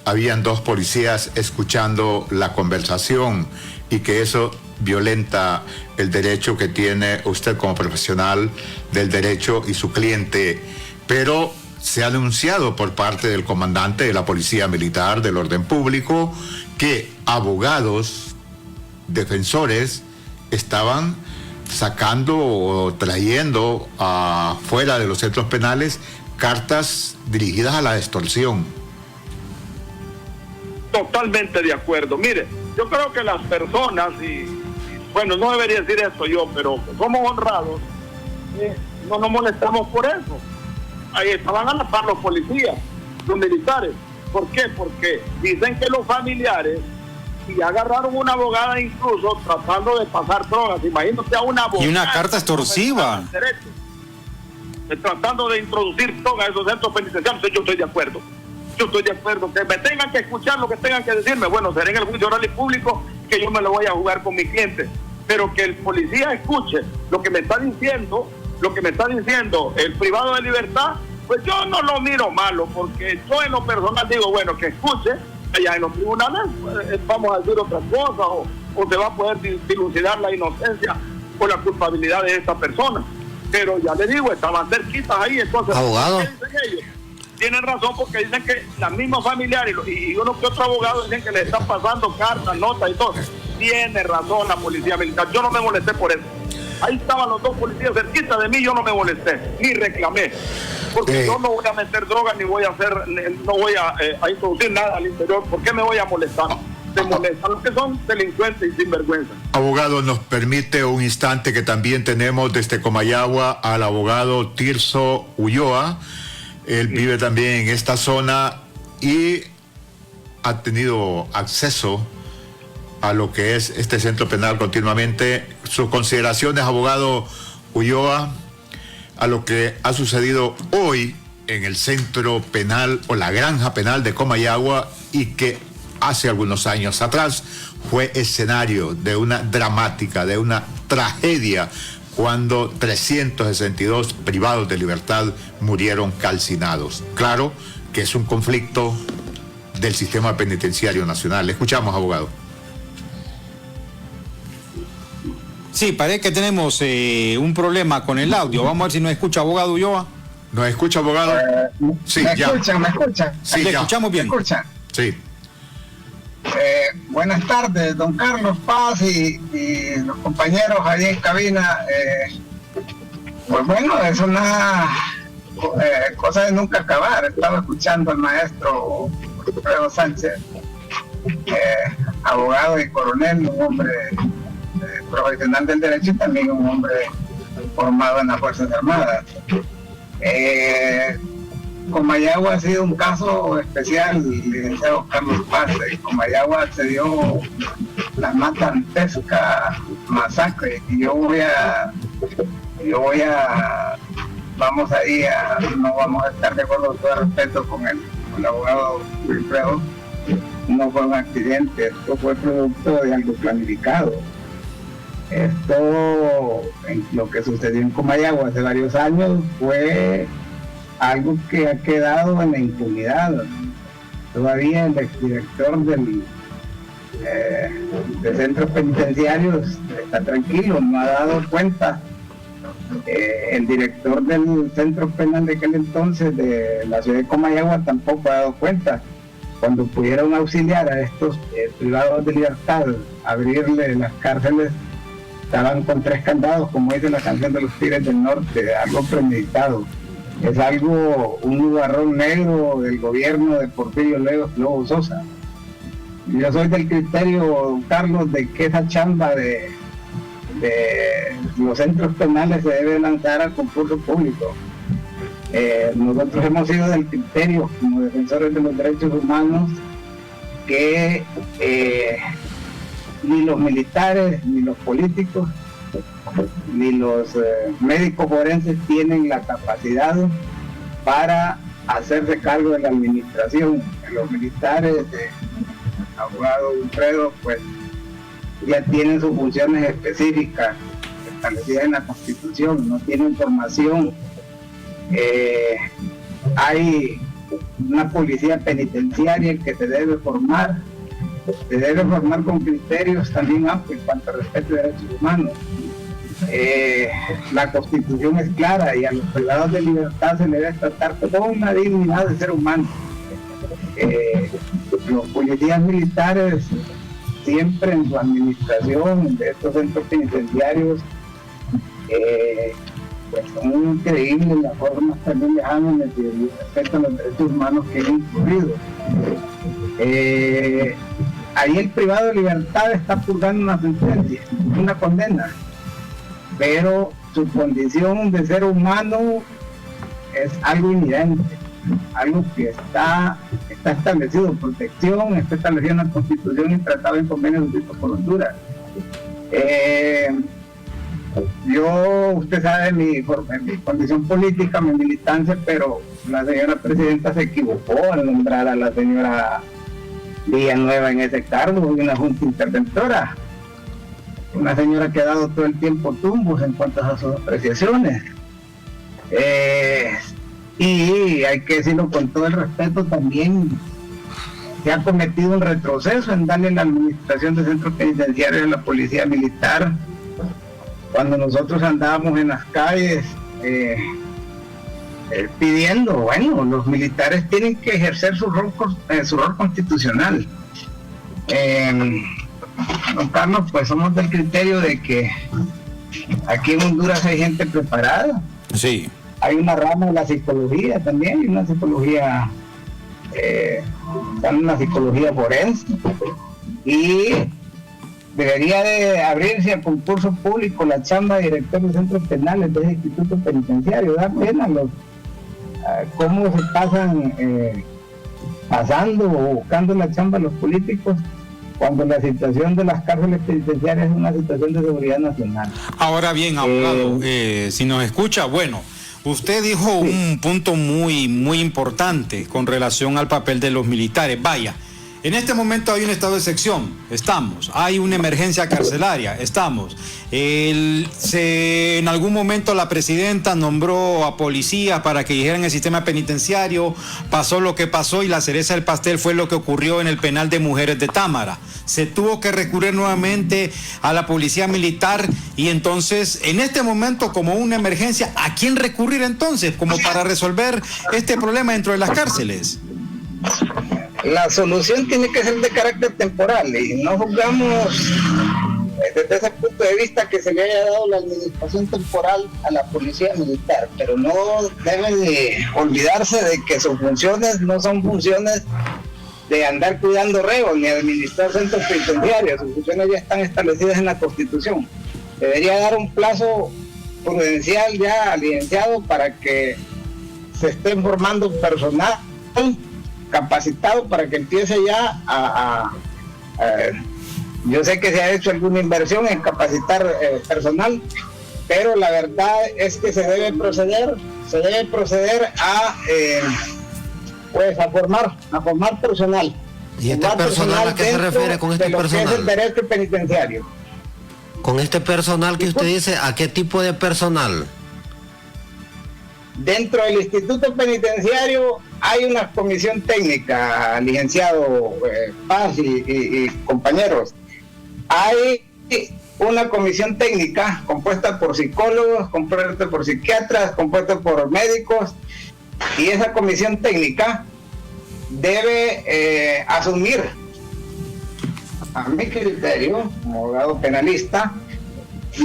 habían 2 policías escuchando la conversación y que eso violenta el derecho que tiene usted como profesional del derecho y su cliente, pero se ha anunciado por parte del comandante de la Policía Militar del Orden Público que abogados, defensores, estaban sacando o trayendo afuera de los centros penales cartas dirigidas a la extorsión. Totalmente de acuerdo. Mire, yo creo que las personas, y bueno, no debería decir esto yo, pero somos honrados, no nos molestamos por eso. Ahí estaban a la par los policías, los militares. ¿Por qué? Porque dicen que los familiares, y agarraron una abogada incluso tratando de pasar drogas, imagínate a una abogada. Y una carta extorsiva. Tratando de introducir drogas a esos centros penitenciarios. Yo estoy de acuerdo. Yo estoy de acuerdo. Que me tengan que escuchar lo que tengan que decirme. Bueno, seré en el juicio oral y público que yo me lo voy a jugar con mi cliente. Pero que el policía escuche lo que me está diciendo, el privado de libertad, pues yo no lo miro malo, porque yo en lo personal digo, bueno, que escuche, allá en los tribunales vamos a decir otra cosa, o se va a poder dilucidar la inocencia o la culpabilidad de esta persona. Pero ya le digo, estaban cerquitas ahí, entonces, abogado, ¿qué dicen ellos? Tienen razón, porque dicen que las mismas familiares y uno que otro abogado dicen que le están pasando cartas, notas y todo. Tiene razón la policía militar, yo no me molesté por eso. Ahí estaban los 2 policías cerquita de mí, yo no me molesté, ni reclamé. Porque yo no voy a meter drogas, ni voy a hacer, no voy a introducir nada al interior. ¿Por qué me voy a molestar? Se molestan los que son delincuentes y sinvergüenza. Abogado, nos permite un instante que también tenemos desde Comayagua al abogado Tirso Ulloa. Él vive también en esta zona y ha tenido acceso a lo que es este centro penal continuamente. Sus consideraciones, abogado Ulloa, a lo que ha sucedido hoy en el centro penal o la granja penal de Comayagua y que hace algunos años atrás fue escenario de una dramática, de una tragedia, cuando 362 privados de libertad murieron calcinados. Claro que es un conflicto del sistema penitenciario nacional. Le escuchamos, abogado. Sí, parece que tenemos un problema con el audio. Vamos a ver si nos escucha, abogado Ulloa. ¿Nos escucha, abogado? Sí, ¿Me ya. escuchan? Sí, le ya. escuchamos bien. ¿Me escuchan? Sí. Buenas tardes, don Carlos Paz y los compañeros allí en cabina. Pues bueno, es una cosa de nunca acabar. Estaba escuchando al maestro Alfredo Sánchez, abogado y coronel, un hombre profesional del derecho y también un hombre formado en las Fuerzas Armadas. Comayagua ha sido un caso especial, licenciado Carlos Paz. Comayagua se dio la más dantesca masacre y vamos no vamos a estar de acuerdo con todo respeto con el abogado Wilfredo. No fue un accidente, esto fue producto de algo planificado. Esto, en lo que sucedió en Comayagua hace varios años, fue algo que ha quedado en la impunidad. Todavía el exdirector de centros penitenciarios está tranquilo, no ha dado cuenta. El director del centro penal de aquel entonces de la ciudad de Comayagua tampoco ha dado cuenta. Cuando pudieron auxiliar a estos privados de libertad, abrirle las cárceles, estaban con 3 candados, como dice la canción de los Tigres del Norte, algo premeditado. Es algo, un nubarrón negro del gobierno de Porfirio Lobo Sosa. Yo soy del criterio, Carlos, de que esa chamba de los centros penales se debe lanzar al concurso público. Nosotros hemos sido del criterio, como defensores de los derechos humanos, que ni los militares ni los políticos ni los médicos forenses tienen la capacidad para hacerse cargo de la administración. Los militares, abogado Wilfredo, pues ya tienen sus funciones específicas establecidas en la Constitución, no tienen formación. Hay una policía penitenciaria que se debe formar con criterios también amplios en cuanto al respeto de derechos humanos. La Constitución es clara y a los privados de libertad se les debe tratar con una dignidad de ser humano. Los policías militares siempre en su administración de estos centros penitenciarios pues son increíbles las formas también lejanas de respeto a los derechos humanos que han incurrido. Ahí el privado de libertad está purgando una sentencia, una condena, pero su condición de ser humano es algo inherente, algo que está establecido, protección, está establecido en la Constitución y tratado en convenios suscritos por Honduras. Usted sabe mi condición política, mi militancia, pero la señora presidenta se equivocó al nombrar a la señora Villanueva en ese cargo, en una junta interventora. Una señora que ha dado todo el tiempo tumbos en cuanto a sus apreciaciones. Y hay que decirlo con todo el respeto, también se ha cometido un retroceso en darle la administración de centros penitenciarios a la policía militar. Cuando nosotros andábamos en las calles pidiendo, bueno, los militares tienen que ejercer su rol constitucional. Don Carlos, pues somos del criterio de que aquí en Honduras hay gente preparada. Sí. Hay una rama de la psicología también, hay una psicología, una psicología forense, y debería de abrirse a concurso público la chamba de director de centros penales de ese instituto penitenciario. Da pena cómo se pasan pasando o buscando la chamba los políticos cuando la situación de las cárceles penitenciarias es una situación de seguridad nacional. Ahora bien, abogado, si nos escucha, bueno, usted dijo un punto muy, muy importante con relación al papel de los militares. Vaya, en este momento hay un estado de excepción, hay una emergencia carcelaria, en algún momento la presidenta nombró a policías para que dijeran el sistema penitenciario, pasó lo que pasó y la cereza del pastel fue lo que ocurrió en el penal de mujeres de Támara. Se tuvo que recurrir nuevamente a la policía militar y entonces, en este momento, como una emergencia, ¿a quién recurrir entonces como para resolver este problema dentro de las cárceles? La solución tiene que ser de carácter temporal y no juzgamos desde ese punto de vista que se le haya dado la administración temporal a la policía militar, pero no debe de olvidarse de que sus funciones no son funciones de andar cuidando reos ni administrar centros penitenciarios. Sus funciones ya están establecidas en la Constitución. Debería dar un plazo prudencial ya al licenciado para que se esté formando personal capacitado para que empiece ya yo sé que se ha hecho alguna inversión en capacitar personal, pero la verdad es que se debe proceder a formar personal. ¿Y este personal a qué se refiere con este personal? Que es el derecho penitenciario. Con este personal que usted dice, ¿a qué tipo de personal? Dentro del instituto penitenciario hay una comisión técnica, licenciado Paz y compañeros. Hay una comisión técnica compuesta por psicólogos, compuesta por psiquiatras, compuesta por médicos, y esa comisión técnica debe asumir, a mi criterio, como abogado penalista,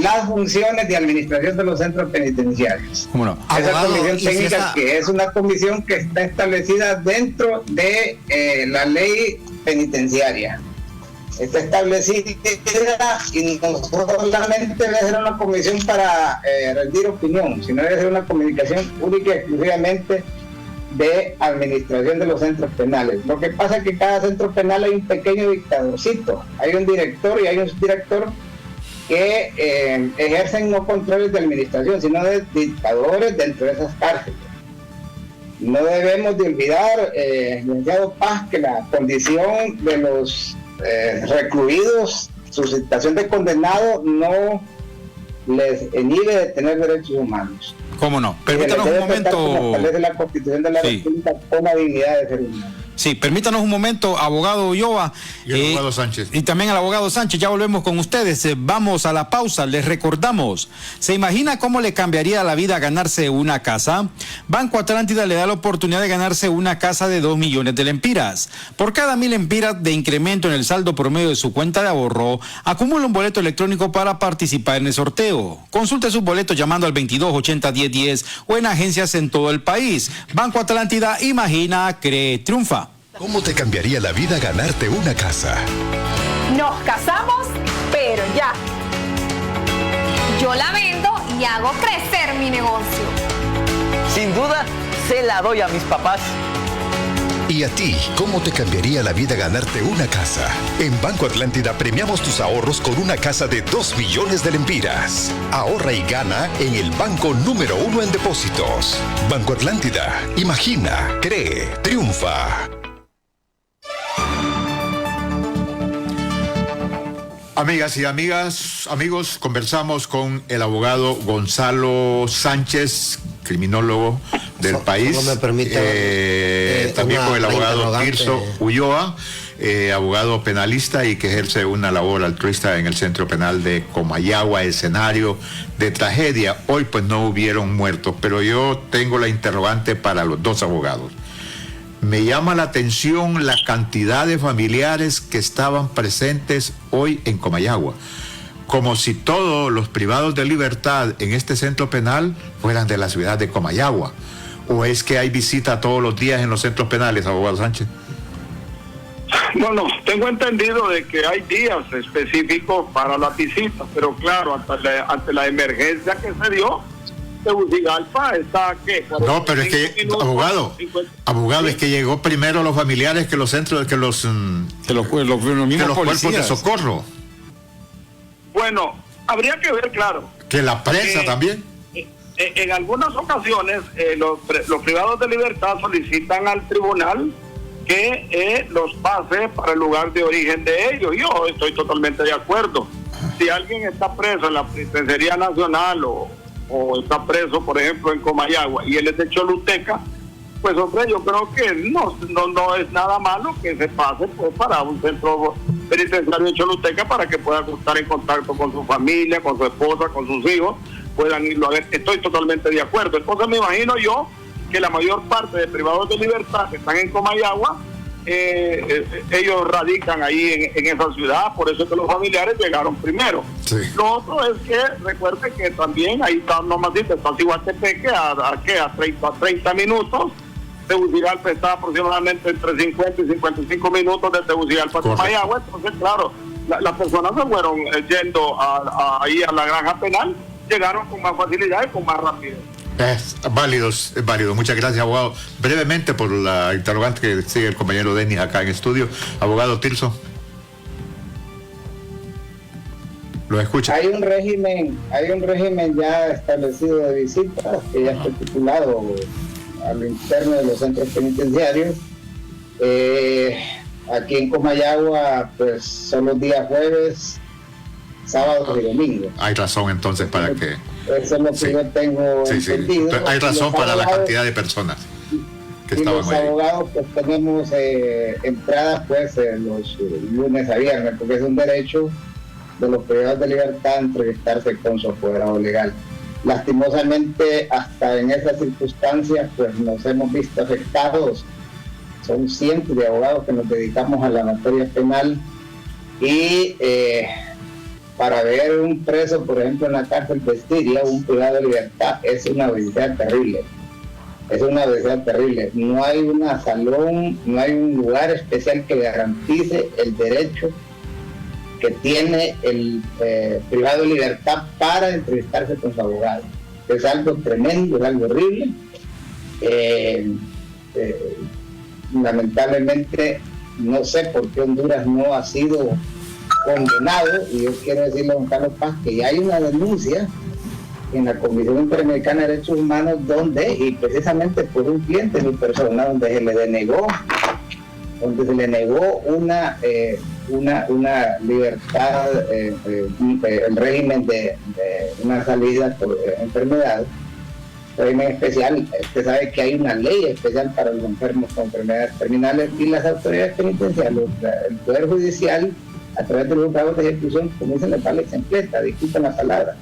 las funciones de administración de los centros penitenciarios. ¿Cómo no? Esa comisión técnica, que es una comisión que está establecida dentro de la ley penitenciaria. Está establecida y no solamente debe ser una comisión para rendir opinión, sino debe ser una comunicación única y exclusivamente de administración de los centros penales. Lo que pasa es que cada centro penal hay un pequeño dictadorcito, hay un director y hay un subdirector que ejercen no controles de administración, sino de dictadores dentro de esas cárceles. No debemos de olvidar, licenciado Paz, que la condición de los recluidos, su situación de condenado, no les inhibe de tener derechos humanos. ¿Cómo no? Permítanos un momento. Como establece la Constitución de la República, con la dignidad de ser humano. Sí, permítanos un momento, abogado Ulloa. Y el abogado Sánchez. Y también al abogado Sánchez, ya volvemos con ustedes. Vamos a la pausa, les recordamos. ¿Se imagina cómo le cambiaría la vida ganarse una casa? Banco Atlántida le da la oportunidad de ganarse una casa de 2 millones de lempiras. Por cada 1,000 lempiras de incremento en el saldo promedio de su cuenta de ahorro, acumula un boleto electrónico para participar en el sorteo. Consulte sus boletos llamando al 2280-1010 o en agencias en todo el país. Banco Atlántida, imagina, cree, triunfa. ¿Cómo te cambiaría la vida ganarte una casa? Nos casamos, pero ya. Yo la vendo y hago crecer mi negocio. Sin duda, se la doy a mis papás. ¿Y a ti, cómo te cambiaría la vida ganarte una casa? En Banco Atlántida premiamos tus ahorros con una casa de 2 millones de lempiras. Ahorra y gana en el banco número 1 en depósitos. Banco Atlántida, imagina, cree, triunfa. Amigas y amigos, conversamos con el abogado Gonzalo Sánchez, criminólogo del país. No me permite, también con el abogado Tirso Ulloa, abogado penalista y que ejerce una labor altruista en el Centro Penal de Comayagua, escenario de tragedia. Hoy pues no hubieron muertos, pero yo tengo la interrogante para los dos abogados. Me llama la atención la cantidad de familiares que estaban presentes hoy en Comayagua, como si todos los privados de libertad en este centro penal fueran de la ciudad de Comayagua. ¿O es que hay visita todos los días en los centros penales, abogado Sánchez? No, tengo entendido de que hay días específicos para las visitas, pero claro, ante la emergencia que se dio, Tegucigalpa está ¿qué? No, pero es que, abogado, es que llegó primero los familiares que los centros, que los cuerpos de socorro. Bueno, habría que ver, claro. Que la prensa también. En algunas ocasiones, los privados de libertad solicitan al tribunal que los pase para el lugar de origen de ellos. Yo estoy totalmente de acuerdo. Si alguien está preso en la Penitenciaría Nacional o está preso, por ejemplo, en Comayagua, y él es de Choluteca, pues hombre, yo creo que no es nada malo que se pase pues para un centro penitenciario de Choluteca para que pueda estar en contacto con su familia, con su esposa, con sus hijos, puedan irlo a ver. Estoy totalmente de acuerdo. Entonces me imagino yo que la mayor parte de privados de libertad que están en Comayagua, ellos radican ahí en esa ciudad, por eso es que los familiares llegaron primero. Sí. Lo otro es que recuerde que también ahí está nomásito, está Ciguatepeque a 30 minutos. Tegucigalpa está aproximadamente entre 50 y 55 minutos de Tegucigalpa a Comayagua. Entonces, claro, las personas se fueron yendo ahí a la granja penal, llegaron con más facilidad y con más rapidez. Es válido. Muchas gracias, abogado. Brevemente, por la interrogante que sigue el compañero Denis acá en estudio. Abogado Tirso. ¿Lo escucha? Hay un régimen ya establecido de visitas que ya está estipulado a lo interno de los centros penitenciarios. Aquí en Comayagua, pues son los días jueves, sábados y domingos. Hay razón entonces para que... Eso es lo que yo tengo entendido. Entonces, hay razón para la cantidad de personas que estaban ahí. Los abogados pues tenemos entradas pues los lunes a viernes, porque es un derecho de los privados de libertad entrevistarse con su apoderado legal. Lastimosamente, hasta en esas circunstancias pues nos hemos visto afectados. Son cientos de abogados que nos dedicamos a la materia penal y para ver un preso, por ejemplo, en la cárcel de Estiria, un privado de libertad, es una odisea terrible. No hay una salón, no hay un lugar especial que garantice el derecho que tiene el privado de libertad para entrevistarse con su abogado. Es algo tremendo, es algo horrible. Lamentablemente, no sé por qué Honduras no ha sido condenado, y yo quiero decirle a don Carlos Paz que ya hay una denuncia en la Comisión Interamericana de Derechos Humanos donde, y precisamente por un cliente de mi persona, donde se le negó una libertad, el régimen de una salida por enfermedad, régimen especial. Usted sabe que hay una ley especial para los enfermos con enfermedades terminales, y las autoridades penitenciarias, el Poder Judicial, a través de los juzgados de ejecución, comienzan a darle exempleta, disculpen la palabra.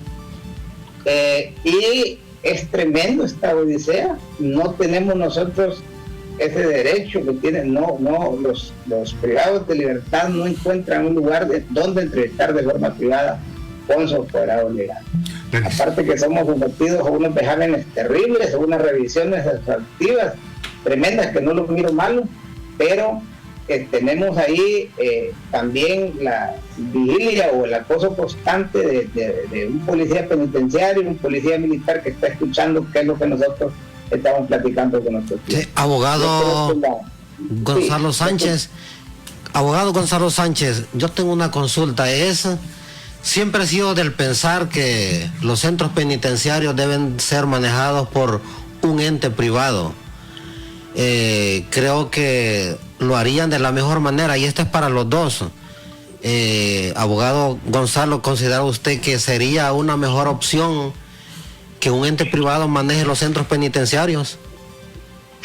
Y es tremendo esta odisea. No tenemos nosotros ese derecho que tienen, los privados de libertad no encuentran un lugar donde entrevistar de forma privada con su apoderado legal. Aparte que somos sometidos a unos vejámenes terribles, a unas revisiones exhaustivas tremendas, que no los miro malo, pero tenemos ahí también la vigilia o el acoso constante de un policía penitenciario, un policía militar que está escuchando qué es lo que nosotros estamos platicando con nuestros clientes. Sí, abogado Gonzalo Sánchez, abogado Gonzalo Sánchez, yo tengo una consulta. Siempre he sido del pensar que los centros penitenciarios deben ser manejados por un ente privado. Creo que lo harían de la mejor manera, y esto es para los dos. Abogado Gonzalo, ¿considera usted que sería una mejor opción que un ente privado maneje los centros penitenciarios?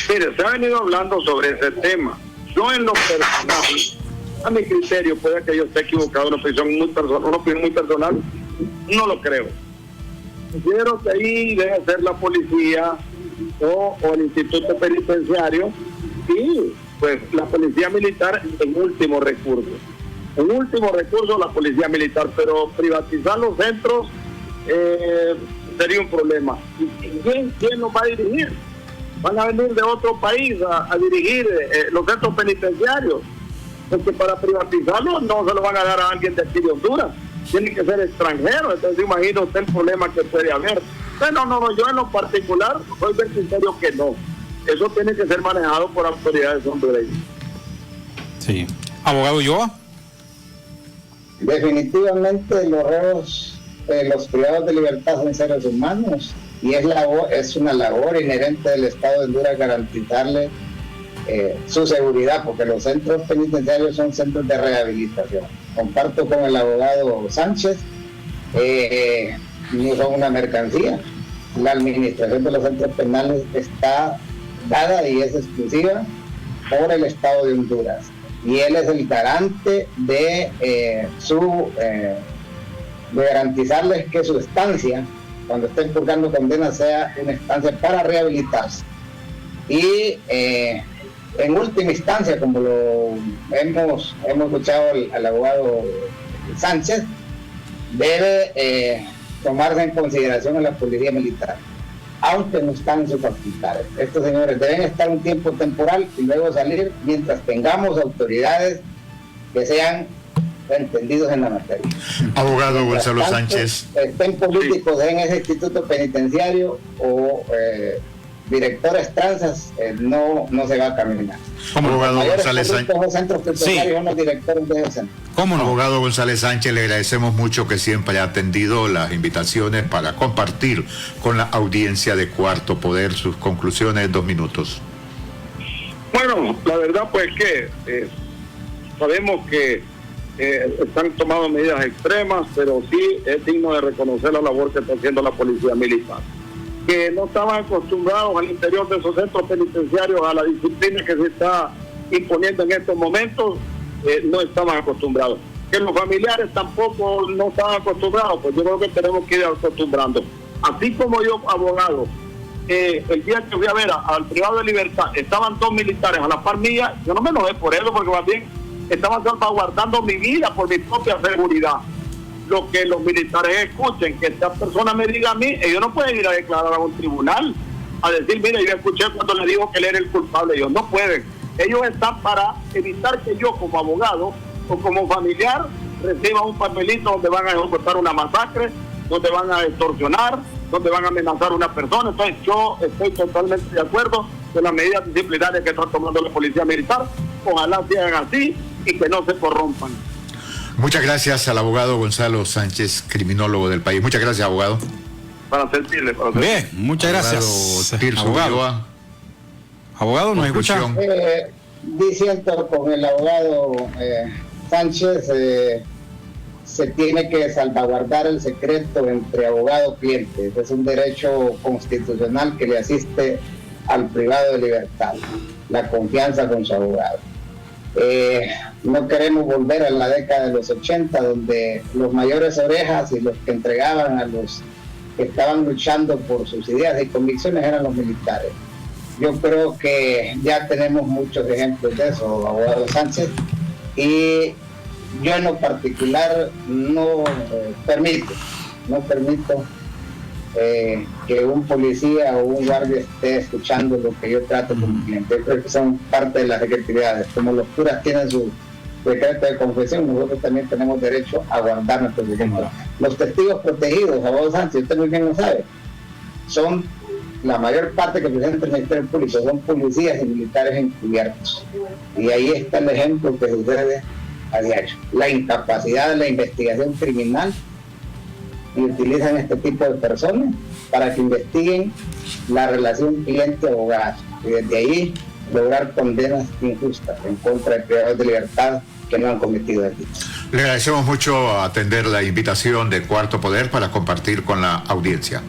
Mire, se ha venido hablando sobre ese tema. Yo, en lo personal, a mi criterio, puede que yo esté equivocado, una opinión muy personal, no lo creo. Considero que ahí debe ser la policía o el instituto penitenciario, y pues la policía militar en último recurso. En último recurso la policía militar, pero privatizar los centros sería un problema. ¿Y quién nos va a dirigir? Van a venir de otro país a dirigir los centros penitenciarios, porque para privatizarlos no se lo van a dar a alguien de aquí de Honduras, tiene que ser extranjero. Entonces imagina usted el problema que puede haber. Pero no, yo en lo particular soy del criterio que no, eso tiene que ser manejado por autoridades hondureñas. Sí. Abogado Ulloa. Definitivamente los reos, los privados de libertad son seres humanos, y es una labor inherente del Estado de Honduras garantizarle su seguridad, porque los centros penitenciarios son centros de rehabilitación. Comparto con el abogado Sánchez, no son una mercancía. La administración de los centros penales está dada y es exclusiva por el Estado de Honduras, y él es el garante de garantizarles que su estancia, cuando estén purgando condena, sea una estancia para rehabilitarse. Y en última instancia, como lo hemos escuchado al abogado Sánchez, debe tomarse en consideración a la policía militar, aunque no están en sus facultades. Estos señores deben estar un tiempo temporal y luego salir mientras tengamos autoridades que sean entendidos en la materia. Abogado Gonzalo Sánchez. Estén políticos en ese instituto penitenciario o directores tranzas, no se va a caminar. Abogado González Sánchez. Los centros penitenciarios son los directores de esos centros. ¿Cómo no? Abogado González Sánchez, le agradecemos mucho que siempre ha atendido las invitaciones para compartir con la audiencia de Cuarto Poder sus conclusiones en 2 minutos. Bueno, la verdad pues que sabemos que están tomando medidas extremas, pero sí es digno de reconocer la labor que está haciendo la policía militar, que no estaban acostumbrados al interior de esos centros penitenciarios a la disciplina que se está imponiendo en estos momentos. No estaban acostumbrados, que los familiares tampoco no estaban acostumbrados, pues yo creo que tenemos que ir acostumbrando. Así como yo, abogado, el día que fui a ver al privado de libertad, estaban 2 militares a la par mía, yo no me enojé por eso, porque más bien estaban salvaguardando mi vida por mi propia seguridad. Lo que los militares escuchen, que esta persona me diga a mí, ellos no pueden ir a declarar a un tribunal, a decir, mire, yo escuché cuando le dijo que él era el culpable. Ellos no pueden. Ellos están para evitar que yo, como abogado o como familiar, reciba un papelito donde van a ejecutar una masacre, donde van a extorsionar, donde van a amenazar a una persona. Entonces yo estoy totalmente de acuerdo con las medidas disciplinarias que está tomando la policía militar. Ojalá sean así y que no se corrompan. Muchas gracias al abogado Gonzalo Sánchez, criminólogo del país. Muchas gracias, abogado. Para servirle. Bien, muchas gracias. Abogado Tirso Abogado. Ulloa. Abogado, ¿nos escucha? Conclusión. Diciendo con el abogado Sánchez, se tiene que salvaguardar el secreto entre abogado y cliente. Es un derecho constitucional que le asiste al privado de libertad, la confianza con su abogado. No queremos volver a la década de los 80, donde los mayores orejas y los que entregaban a los que estaban luchando por sus ideas y convicciones eran los militares. Yo creo que ya tenemos muchos ejemplos de eso, abogado Sánchez, y yo en lo particular no permito que un policía o un guardia esté escuchando lo que yo trato con mi cliente. Yo creo que son parte de las secretidades. Como los curas tienen su decreto de confesión, nosotros también tenemos derecho a guardar nuestros derechos. Los testigos protegidos, abogado Sánchez, usted muy bien lo sabe, son la mayor parte que presenta el Ministerio Público, son policías y militares encubiertos. Y ahí está el ejemplo que sucede a diario. La incapacidad de la investigación criminal, y utilizan este tipo de personas para que investiguen la relación cliente-abogado. Y desde ahí lograr condenas injustas en contra de privados de libertad que no han cometido delitos. Le agradecemos mucho atender la invitación de Cuarto Poder para compartir con la audiencia.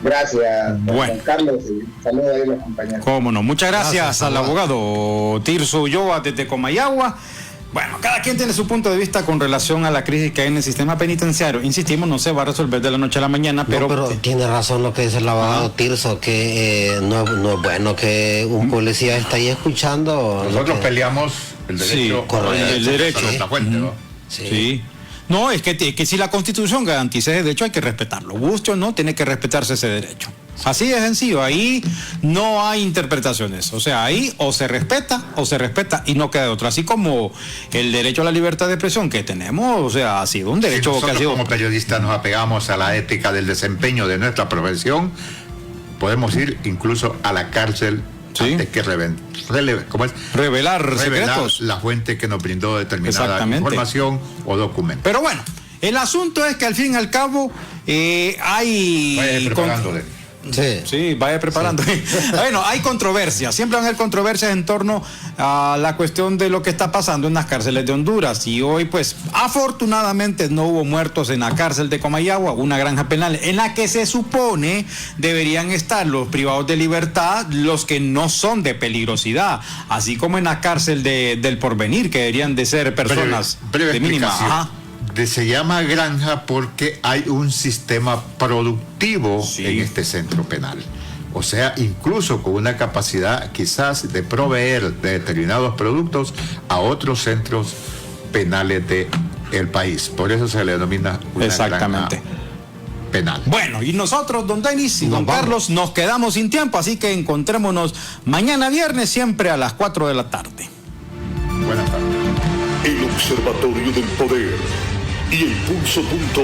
Gracias, Bueno. Juan Carlos, y saludos ahí a los compañeros. Cómo no. Muchas gracias al abogado. abogado Tirso Ulloa desde Comayagua. Bueno, cada quien tiene su punto de vista con relación a la crisis que hay en el sistema penitenciario. Insistimos, no se va a resolver de la noche a la mañana, Pero tiene razón lo que dice el abogado Tirso, que no es bueno que un policía esté ahí escuchando. Nosotros peleamos el derecho, correcto, el derecho. a la fuente, ¿no? Sí. No, es que si la Constitución garantiza ese derecho hay que respetarlo. Guste o no, tiene que respetarse ese derecho. Así de sencillo, ahí no hay interpretaciones. O sea, ahí o se respeta y no queda de otro. Así como el derecho a la libertad de expresión que tenemos, o sea, ha sido un derecho Si que ha nosotros sido... como periodistas nos apegamos a la ética del desempeño de nuestra profesión, podemos ir incluso a la cárcel antes que revelar secretos, la fuente que nos brindó determinada Exactamente. información o documento. Pero bueno, el asunto es que al fin y al cabo hay... Vaya preparándole. Sí, vaya preparando. Bueno, hay controversias, siempre van a haber controversias en torno a la cuestión de lo que está pasando en las cárceles de Honduras. Y hoy, pues, afortunadamente no hubo muertos en la cárcel de Comayagua, una granja penal en la que se supone deberían estar los privados de libertad, los que no son de peligrosidad, así como en la cárcel del Porvenir, que deberían de ser personas breve de mínima. explicación. Se llama granja porque hay un sistema productivo en este centro penal. O sea, incluso con una capacidad quizás de proveer de determinados productos a otros centros penales del país. Por eso se le denomina una Exactamente. granja penal. Bueno, y nosotros, don Denis y don Carlos, nos quedamos sin tiempo, así que encontrémonos mañana viernes, siempre a las 4 de la tarde. Buenas tardes. El Observatorio del Poder y el Pulso.